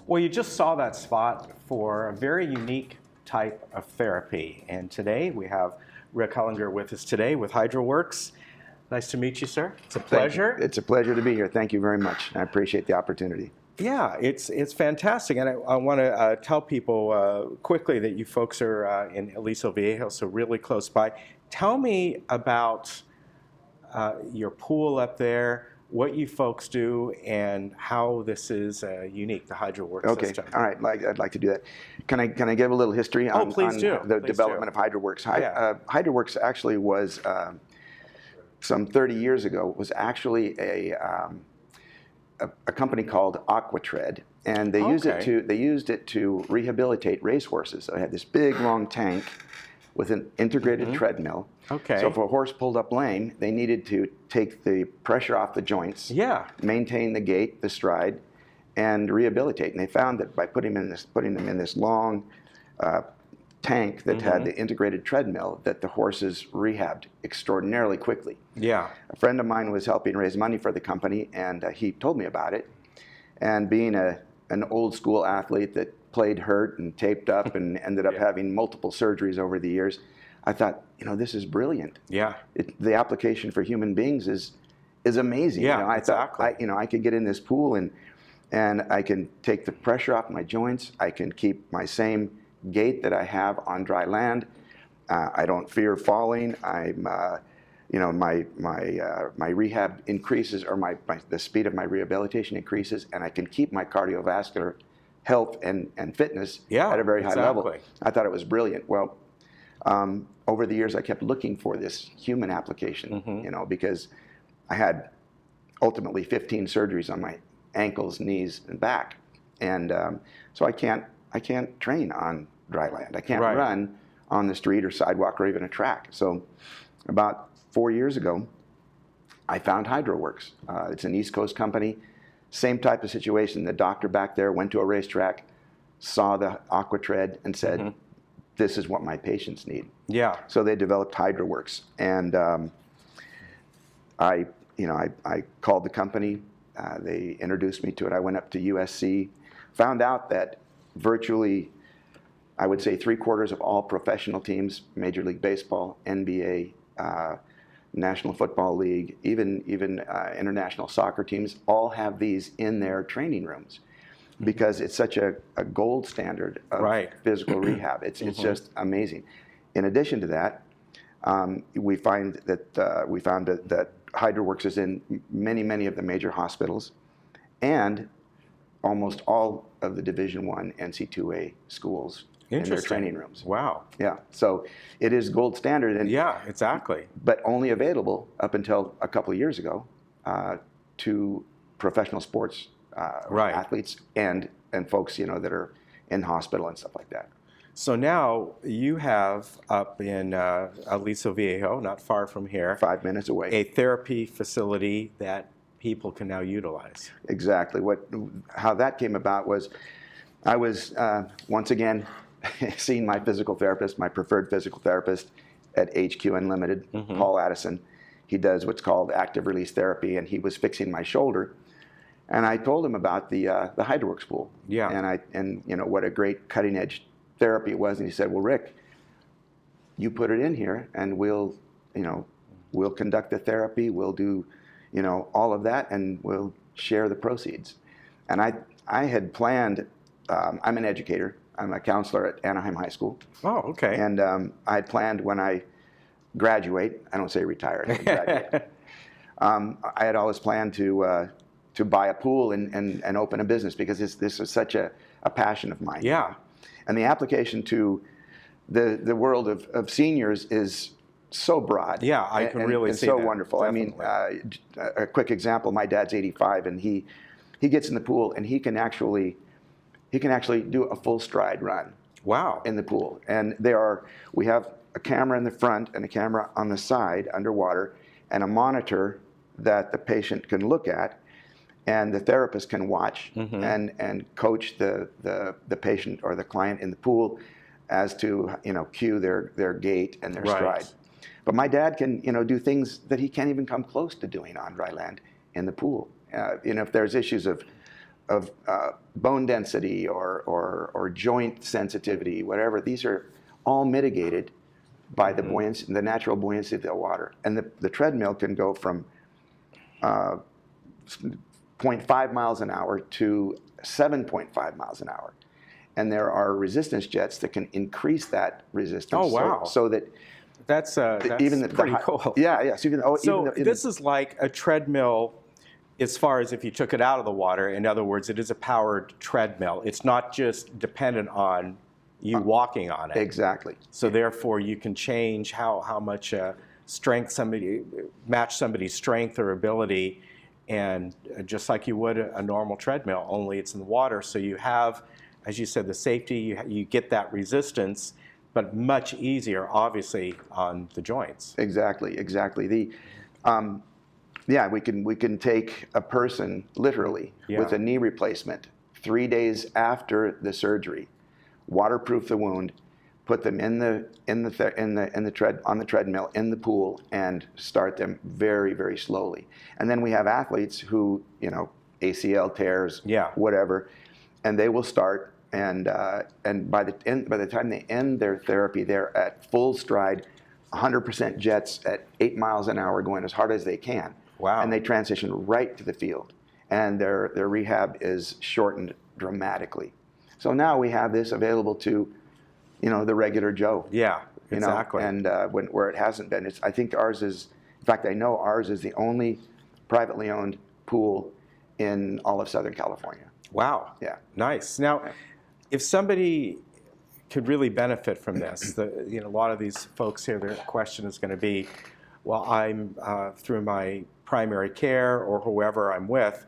Well, you just saw that spot for a very unique type of therapy. And today we have Rick Hullinger with us today with Hydroworx. Nice to meet you, sir. It's a pleasure. It's a pleasure to be here. Thank you very much. I appreciate the opportunity. Yeah, it's fantastic. And I want to tell people quickly that you folks are in Aliso Viejo, so really close by. Tell me about your pool up there, what you folks do, and how this is unique, the Hydroworx system. All right. I'd like to do that. Can I give a little history on the development of Hydroworx? Hydroworx actually was some 30 years ago. Was actually a company called Aquatred, and they used it to rehabilitate racehorses. So they had this big long tank with an integrated treadmill. Okay. So if a horse pulled up lame, they needed to take the pressure off the joints, maintain the gait, the stride, and rehabilitate. And they found that by putting them in this long tank that had the integrated treadmill, that the horses rehabbed extraordinarily quickly. Yeah. A friend of mine was helping raise money for the company, and he told me about it. And being an old school athlete that played hurt and taped up and ended up having multiple surgeries over the years, I thought, this is brilliant. Yeah. The application for human beings is amazing. Yeah, I exactly. thought, I could get in this pool and I can take the pressure off my joints. I can keep my same gait that I have on dry land. I don't fear falling. I'm, my rehab increases, or the speed of my rehabilitation increases, and I can keep my cardiovascular health and fitness at a very high level. I thought it was brilliant. Well, over the years, I kept looking for this human application, because I had ultimately 15 surgeries on my ankles, knees, and back, and so I can't train on dry land. I can't run on the street or sidewalk or even a track. So about 4 years ago, I found Hydroworx. It's an East Coast company. Same type of situation. The doctor back there went to a racetrack, saw the Aquatred, and said, this is what my patients need. Yeah. So they developed Hydroworx. And I called the company. They introduced me to it. I went up to USC, found out that virtually, I would say 3/4 of all professional teams, Major League Baseball, NBA, National Football League, even international soccer teams, all have these in their training rooms, because it's such a gold standard of physical rehab. It's just amazing. In addition to that, we found that Hydroworx is in many of the major hospitals, and almost all of the Division I NC2A schools in their training rooms. Wow. Yeah. So it is gold standard. And yeah, exactly. But only available up until a couple of years ago to professional sports athletes and folks that are in hospital and stuff like that. So now you have up in Aliso Viejo, not far from here, 5 minutes away, a therapy facility that people can now utilize. Exactly. How that came about was I was once again seeing my physical therapist, my preferred physical therapist at HQ Unlimited, Paul Addison. He does what's called active release therapy, and he was fixing my shoulder. And I told him about the Hydroworx pool. Yeah. And what a great cutting edge therapy it was. And he said, well, Rick, you put it in here and we'll conduct the therapy. We'll do, all of that, and we'll share the proceeds. And I had planned, I'm an educator. I'm a counselor at Anaheim High School. Oh, okay. And I had planned when I graduate, I don't say retire, I graduate. I had always planned to buy a pool and open a business, because this is such a passion of mine. Yeah. And the application to the world of seniors is so broad. Yeah, I can really see that. And so wonderful. Definitely. I mean, a quick example, my dad's 85, and he gets in the pool and he can actually do a full stride run. Wow. In the pool. And we have a camera in the front and a camera on the side underwater, and a monitor that the patient can look at, and the therapist can watch and coach the patient or the client in the pool as to cue their gait and their stride. But my dad can do things that he can't even come close to doing on dry land in the pool. If there's issues of bone density or joint sensitivity, whatever. These are all mitigated by the buoyancy, the natural buoyancy of the water. And the treadmill can go from 0.5 miles an hour to 7.5 miles an hour. And there are resistance jets that can increase that resistance. Oh, wow. So that That's even pretty cool. Yeah, yeah. So this is like a treadmill as far as if you took it out of the water. In other words, it is a powered treadmill. It's not just dependent on you walking on it. Exactly. So therefore, you can change how much strength match somebody's strength or ability, and just like you would a normal treadmill, only it's in the water. So you have, as you said, the safety, you get that resistance, but much easier, obviously, on the joints. Exactly. Yeah, we can take a person literally with a knee replacement 3 days after the surgery, waterproof the wound, put them on the treadmill in the pool, and start them very, very slowly. And then we have athletes who, ACL tears, whatever, and they will start, and by the time they end their therapy, they're at full stride, 100% jets at 8 miles an hour, going as hard as they can. Wow! And they transition right to the field, and their rehab is shortened dramatically. So now we have this available to, the regular Joe. Yeah, exactly. And where it hasn't been, I think ours is. In fact, I know ours is the only privately owned pool in all of Southern California. Wow. Yeah. Nice. Now, if somebody could really benefit from this, a lot of these folks here, their question is going to be, well, I'm through my primary care or whoever I'm with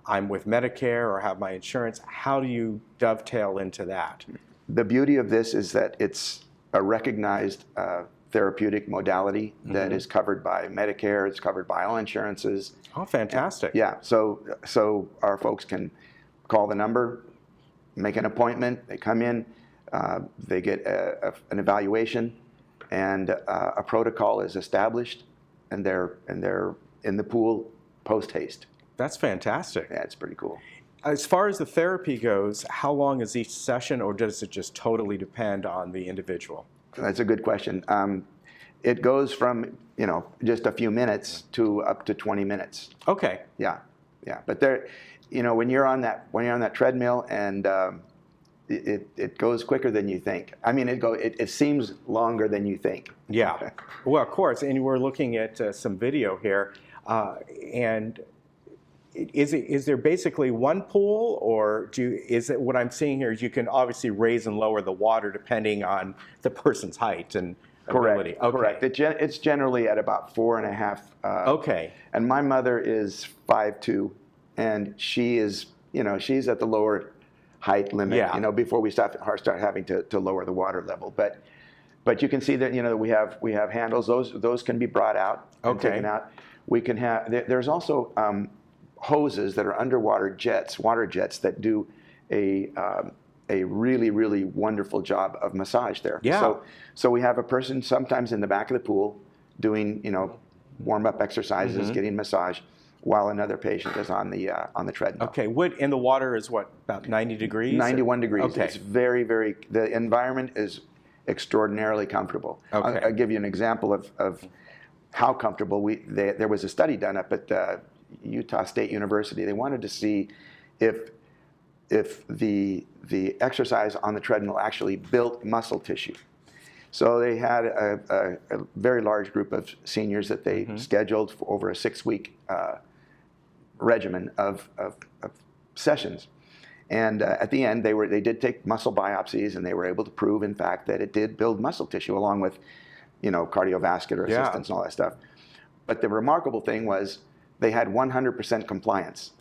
Medicare or have my insurance. How do you dovetail into that? The beauty of this is that it's a recognized therapeutic modality that is covered by Medicare. It's covered by all insurances. Oh, fantastic. Yeah. So our folks can call the number, make an appointment. They come in, they get an evaluation, and a protocol is established, and they're in the pool post haste. That's fantastic. Yeah, it's pretty cool. As far as the therapy goes, how long is each session, or does it just totally depend on the individual? That's a good question. It goes from just a few minutes to up to 20 minutes. Okay. Yeah. But when you're on that treadmill, and it goes quicker than you think. I mean, it seems longer than you think. Yeah. Well, of course. And we're looking at some video here, and is there basically one pool, or is it what I'm seeing here is you can obviously raise and lower the water depending on the person's height and ability? Okay. Correct. It's generally at about 4.5. Okay. And my mother is 5'2", and she is, she's at the lower height limit. Yeah. Before we start having to lower the water level. But you can see that we have handles. Those can be brought out and taken out. We can have. There's also hoses that are underwater jets, water jets that do a really, really wonderful job of massage there. Yeah. So we have a person sometimes in the back of the pool doing, warm-up exercises, getting massage, while another patient is on the treadmill. Okay. And the water is what, about 90 degrees? 91 degrees. Okay. It's very, very. The environment is extraordinarily comfortable. Okay. I'll give you an example of how comfortable there was a study done up at Utah State University. They wanted to see if the exercise on the treadmill actually built muscle tissue. So they had a very large group of seniors that they scheduled for over a 6-week regimen of sessions. And at the end, they did take muscle biopsies, and they were able to prove, in fact, that it did build muscle tissue, along with cardiovascular assistance and all that stuff. But the remarkable thing was they had 100% compliance.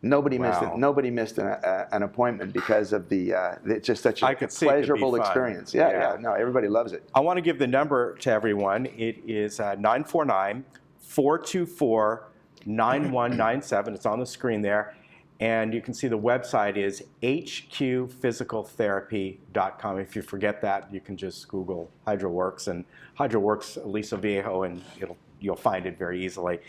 Nobody missed it. Nobody missed an appointment because of it's just such a pleasurable experience. Yeah. No, everybody loves it. I want to give the number to everyone. It is 949-424-9197. It's on the screen there. And you can see the website is hqphysicaltherapy.com. If you forget that, you can just Google Hydroworx and Hydroworx Aliso Viejo, and you'll find it very easily.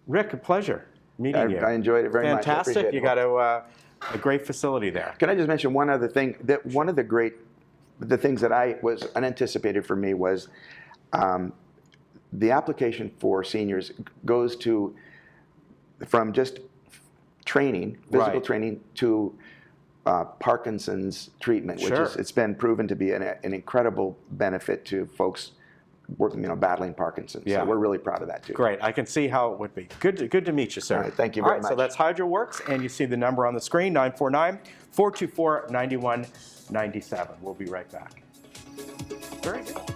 Rick, a pleasure. meeting you. I enjoyed it very much. I Fantastic. appreciate it. You got a great facility there. Can I just mention one other thing? That one of the things that I was unanticipated for me was the application for seniors goes to from just training, physical Right. training, to Parkinson's treatment, which Sure. it's been proven to be an incredible benefit to folks working, battling Parkinson's. Yeah. So we're really proud of that too. Great. I can see how it would be. Good to meet you, sir. All right, thank you All very right, so much. that's Hydroworx, and you see the number on the screen, 949-424-9197. We'll be right back. Very good.